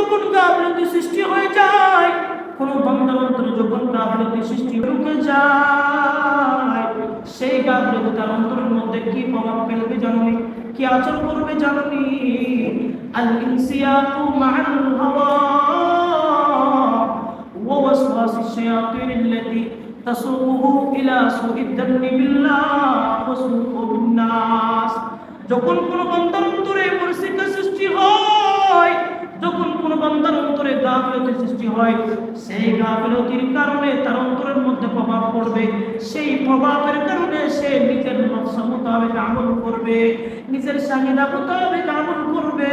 যখন গাফিলতি সৃষ্টি হয়ে যায়, কোন বান্দার অন্তরে যখন গাফিলতি সৃষ্টি হয়ে যায়, সেই গাফিলতি তার অন্তরের মধ্যে কি প্রভাব ফেলবে জানেন, কি আচর করবে জানেন? আল ইনসিয়াতু মা'আল হাওয়া ওয়া ওয়াসওয়াসিশ শায়াতিন আল্লাতী তাসুকুহু ইলা সুইদ দান্নি বিল্লাহ ওয়া সুকুবিন নাস। যখন কোন বান্দার অন্তরে পরিস্থিতি সৃষ্টি হয়, যখন কোন বান্দার অন্তরে গাফিলতির সৃষ্টি হয়, সেই গাফিলতির কারণে তার অন্তরের মধ্যে প্রভাব পড়বে। সেই প্রভাবের কারণে সে নিজের নফস মোতাবেক আমল করবে, নিজের চাহিদা মোতাবেক আমল করবে।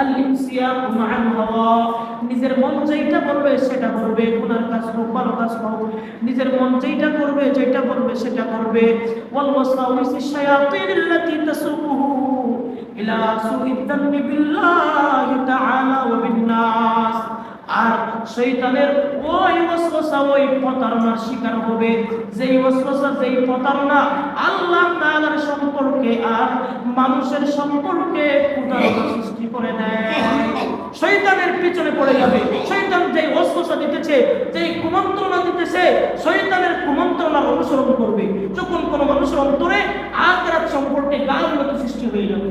আল ইনসিয়াকু মা'আল হাওয়া, নিজের মন যেটা বলবে সেটা করবে, গুনার কাজ হোক ভালো কাজ হোক, নিজের মন যেটা করবে যেটা বলবে সেটা করবে। ওয়াল ওয়াসওয়াসিশ শায়াতিন আল্লাতী তাসুকুহু ইলা সুইদ দান্নি বিল্লাহি তাআলা ওয়া বিন নাস। আর শয়তানের ওই ওয়াসওয়াসা, ওই প্রতারণার শিকার হবে, যেই ওয়াসওয়াসা, যেই প্রতারণা আল্লাহ তাআলার সম্পর্কে আর মানুষের সম্পর্কে কুদরত সৃষ্টি করে দেয়। শয়তানের পিছনে পড়ে যাবে। শয়তান যেই ওয়াসওয়াসা দিতেছে, যেই কুমন্ত্রণা দিতেছে, শয়তানের কুমন্ত্রণার অনুসরণ করবে। যখন কোনো মানুষের অন্তরে আখিরাত সম্পর্কে গাফিলতি সৃষ্টি হয়ে যাবে,